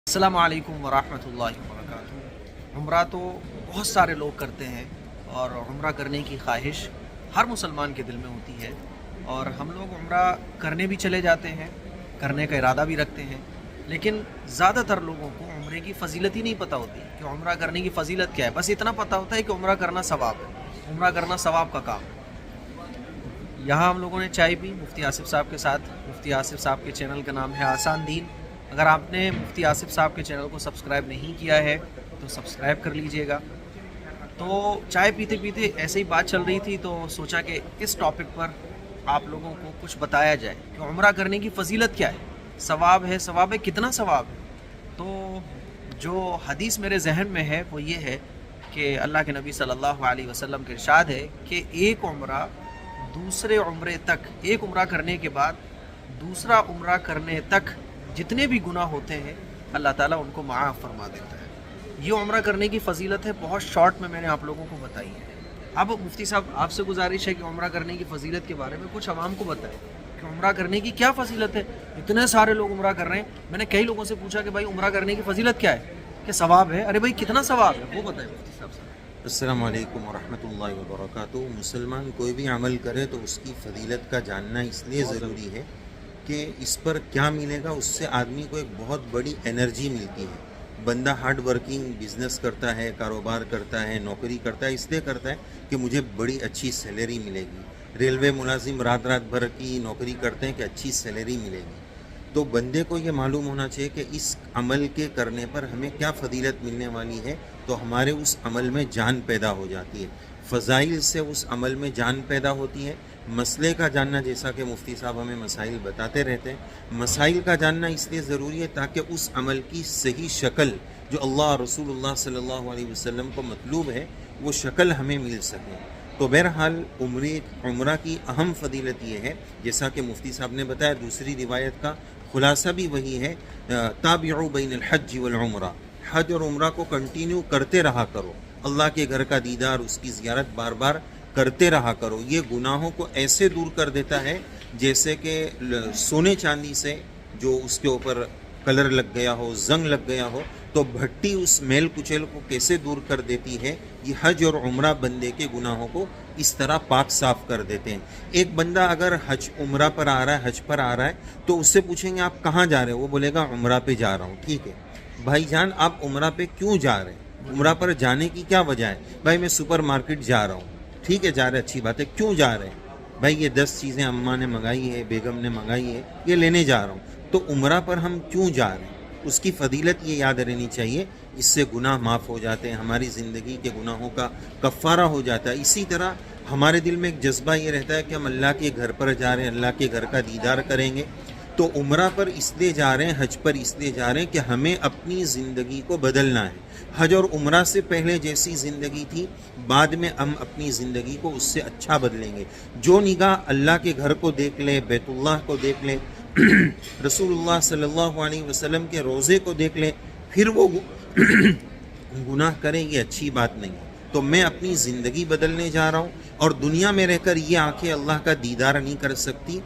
अस्सलाम वालेकुम वरहमतुल्लाहि वबरकातुहू। उम्रा तो बहुत सारे लोग करते हैं और उम्रा करने की ख्वाहिश हर मुसलमान के दिल में होती है और हम लोग उम्रा करने भी चले जाते हैं, करने का इरादा भी रखते हैं, लेकिन ज़्यादातर लोगों को उम्रे की फ़जीलत ही नहीं पता होती कि उम्रा करने की फ़जीलत क्या है। बस इतना पता होता है कि उम्रा करना सवाब है, उम्रा करना सवाब का काम है। यहाँ हम लोगों ने चाय पी मुफ्ती आसिफ साहब के साथ। मुफ्ती आसिफ साहब के चैनल का नाम है आसान दीन। अगर आपने मुफ्ती आसिफ साहब के चैनल को सब्सक्राइब नहीं किया है तो सब्सक्राइब कर लीजिएगा। तो चाय पीते पीते ऐसे ही बात चल रही थी तो सोचा कि इस टॉपिक पर आप लोगों को कुछ बताया जाए कि उम्रा करने की फ़जीलत क्या है, सवाब है, कितना सवाब है। तो जो हदीस मेरे जहन में है वो ये है कि अल्लाह के नबी सल्लल्लाहु अलैहि वसल्लम के इरशाद है कि एक उम्रा दूसरे उम्रे तक, एक उम्रा करने के बाद दूसरा उम्रा करने तक जितने भी गुनाह होते हैं अल्लाह ताला उनको माफ़ फरमा देता है। ये उम्रा करने की फ़जीलत है, बहुत शॉर्ट में मैंने आप लोगों को बताई है। अब मुफ्ती साहब आपसे गुजारिश है कि उम्रा करने की फ़जीलत के बारे में कुछ आवाम को बताएं कि उम्रा करने की क्या फ़जीलत है। इतने सारे लोग उम्रा कर रहे हैं। मैंने कई लोगों से पूछा कि भाई उम्रा करने की फ़जीलत क्या है, कि सवाब है। अरे भाई कितना सवाब है वो बताएं मुफ्ती साहब से। अस्सलाम वालेकुम वरहमतुल्लाहि वबरकातुहू। मुसलमान कोई भी अमल करे तो उसकी फ़जीलत का जानना इसलिए ज़रूरी है कि इस पर क्या मिलेगा, उससे आदमी को एक बहुत बड़ी एनर्जी मिलती है। बंदा हार्ड वर्किंग बिज़नेस करता है, कारोबार करता है, नौकरी करता है, इसलिए करता है कि मुझे बड़ी अच्छी सैलरी मिलेगी। रेलवे मुलाजिम रात रात भर की नौकरी करते हैं कि अच्छी सैलरी मिलेगी। तो बंदे को ये मालूम होना चाहिए कि इस अमल के करने पर हमें क्या फ़जीलत मिलने वाली है, तो हमारे उस अमल में जान पैदा हो जाती है। फ़ज़ाइल से उस अमल में जान पैदा होती है। मसले का जानना, जैसा कि मुफ्ती साहब हमें मसाइल बताते रहते हैं, मसाइल का जानना इसलिए ज़रूरी है ताकि उस अमल की सही शक्ल जो अल्लाह रसूलुल्लाह सल्लल्लाहु अलैहि वसल्लम को मतलूब है वो शक्ल हमें मिल सके। तो बहरहाल उम्रा की अहम फ़जीलत ये है, जैसा कि मुफ्ती साहब ने बताया, दूसरी रिवायत का खुलासा भी वही है, ताबिउ बैनल हज वल उम्रा, हज और उम्रा को कंटिन्यू करते रहा करो। अल्लाह के घर का दीदार, उसकी ज़ियारत बार बार करते रहा करो। ये गुनाहों को ऐसे दूर कर देता है जैसे कि सोने चांदी से जो उसके ऊपर कलर लग गया हो, जंग लग गया हो, तो भट्टी उस मेल कुचेल को कैसे दूर कर देती है। ये हज और उम्रा बंदे के गुनाहों को इस तरह पाक साफ कर देते हैं। एक बंदा अगर हज उम्रा पर आ रहा है, हज पर आ रहा है, तो उससे पूछेंगे आप कहाँ जा रहे हो, वो बोलेगा उम्रा पे जा रहा हूँ। ठीक है भाईजान, आप उम्रा पे क्यों जा रहे हैं, उम्रा पर जाने की क्या वजह है? भाई मैं सुपर मार्केट जा रहा हूँ। ठीक है, जा रहे, अच्छी बात है। क्यों जा रहे हैं? भाई ये 10 चीज़ें अम्मा ने मंगाई है, बेगम ने मंगाई है, ये लेने जा रहा हूँ। तो उम्रा पर हम क्यों जा रहे हैं, उसकी फ़जीलत ये याद रहनी चाहिए। इससे गुनाह माफ़ हो जाते हैं, हमारी ज़िंदगी के गुनाहों का कफ़ारा हो जाता है। इसी तरह हमारे दिल में एक जज्बा ये रहता है कि हम अल्लाह के घर पर जा रहे हैं, अल्लाह के घर का दीदार करेंगे। तो उम्रा पर इसलिए जा रहे हैं, हज पर इसलिए जा रहे हैं कि हमें अपनी ज़िंदगी को बदलना है। हज और उम्रा से पहले जैसी ज़िंदगी थी, बाद में हम अपनी ज़िंदगी को उससे अच्छा बदलेंगे। जो निगाह अल्लाह के घर को देख ले, बैतुल्लाह को देख ले, रसूलुल्लाह सल्लल्लाहु अलैहि वसल्लम के रोज़े को देख ले, फिर वो गुनाह करें, ये अच्छी बात नहीं है। तो मैं अपनी ज़िंदगी बदलने जा रहा हूँ और दुनिया में रहकर ये आँखें अल्लाह का दीदार नहीं कर सकती।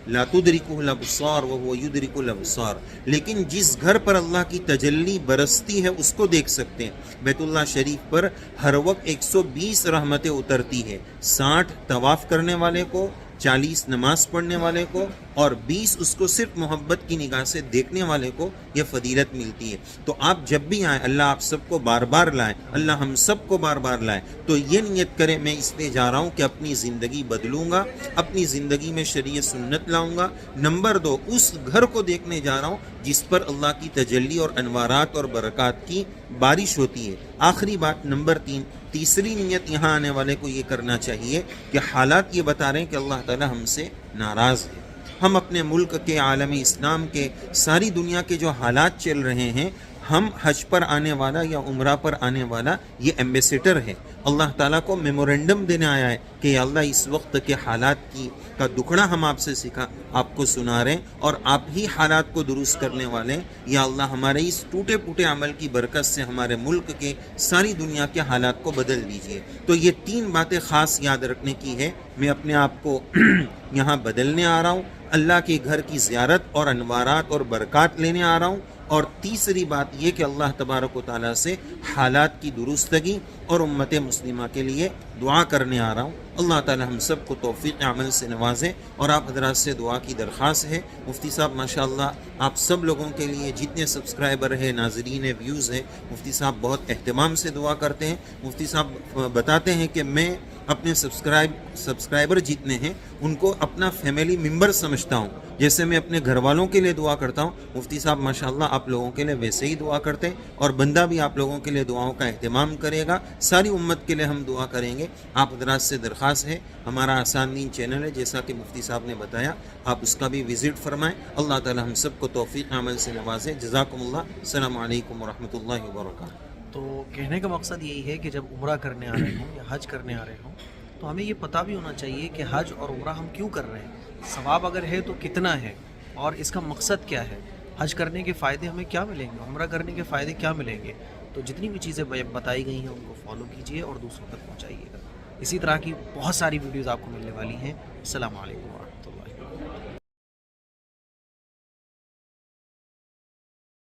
ला तुदरिकुहुल अब्सार व हुवा युदरिकुल अब्सार, लेकिन जिस घर पर अल्लाह की तजल्ली बरसती है उसको देख सकते हैं। बैतुल्लाह शरीफ पर हर वक्त 120 रहमतें उतरती है, 60 तवाफ़ करने वाले को, 40 नमाज पढ़ने वाले को और 20 उसको सिर्फ मोहब्बत की निगाह से देखने वाले को यह फ़जीलत मिलती है। तो आप जब भी आएँ, अल्लाह आप सबको बार बार लाए, अल्लाह हम सबको बार बार लाए। तो ये नियत करें, मैं इसलिए जा रहा हूँ कि अपनी ज़िंदगी बदलूँगा, अपनी ज़िंदगी में शरीयत सुन्नत लाऊँगा। नंबर 2, उस घर को देखने जा रहा हूँ जिस पर अल्लाह की तजल्ली और अनवारात और बरक़ात की बारिश होती है। आखिरी बात नंबर 3, तीसरी नियत यहाँ आने वाले को ये करना चाहिए कि हालात ये बता रहे हैं कि अल्लाह ताला हमसे नाराज़ है। हम अपने मुल्क के, आलम इस्लाम के, सारी दुनिया के जो हालात चल रहे हैं, हम हज पर आने वाला या उम्रा पर आने वाला ये एम्बेसडर है। अल्लाह ताला को मेमोरेंडम देने आया है कि या अल्लाह इस वक्त के हालात का दुखड़ा हम आपसे सीखा, आपको सुना रहे हैं और आप ही हालात को दुरुस्त करने वाले हैं। या अल्लाह हमारे इस टूटे फूटे अमल की बरकत से हमारे मुल्क के, सारी दुनिया के हालात को बदल दीजिए। तो ये 3 बातें ख़ास याद रखने की है। मैं अपने आप को यहाँ बदलने आ रहा हूँ, अल्लाह के घर की ज़ियारत और अनवारात और बरक़ात लेने आ रहा हूँ اور تیسری بات یہ کہ اللہ تبارک و تعالیٰ سے حالات کی درستگی اور امت مسلمہ کے لیے دعا کرنے آ رہا ہوں. اللہ تعالیٰ ہم سب کو توفیق عمل سے نوازے. اور آپ حضرات سے دعا کی درخواست ہے. مفتی صاحب ماشاءاللہ آپ سب لوگوں کے لیے جتنے سبسکرائبر ہیں، ناظرین، ویوز ہیں، مفتی صاحب بہت اہتمام سے دعا کرتے ہیں. مفتی صاحب بتاتے ہیں کہ میں اپنے سبسکرائبر جتنے ہیں ان کو اپنا فیملی ممبر سمجھتا ہوں. جیسے میں اپنے گھر والوں کے لیے دعا کرتا ہوں، مفتی صاحب ماشاءاللہ آپ لوگوں کے لیے ویسے ہی دعا کرتے ہیں. اور بندہ بھی آپ لوگوں کے لیے دعاؤں کا اہتمام کرے گا. ساری امت کے لیے ہم دعا کریں گے. آپ حضرات سے درخواست ہے، ہمارا آسان دین چینل ہے جیسا کہ مفتی صاحب نے بتایا، آپ اس کا بھی وزٹ فرمائیں. اللہ تعالی ہم سب کو توفیق عمل سے نوازے. جزاکم اللہ. السلام علیکم ورحمۃ اللہ وبرکاتہ. تو کہنے کا مقصد یہی ہے کہ جب عمرہ کرنے آ رہے ہوں یا حج کرنے آ رہے ہوں تو ہمیں یہ پتہ بھی ہونا چاہیے کہ حج اور عمرہ ہم کیوں کر رہے ہیں، ثواب اگر ہے تو کتنا ہے، اور اس کا مقصد کیا ہے. حج کرنے کے فائدے ہمیں کیا ملیں گے، عمرہ کرنے کے فائدے کیا ملیں گے. تو جتنی بھی چیزیں بتائی گئی ہیں ان کو فالو کیجیے اور دوسروں تک پہنچائیے گا. اسی طرح کی بہت ساری ویڈیوز آپ کو ملنے والی ہیں. السلام علیکم.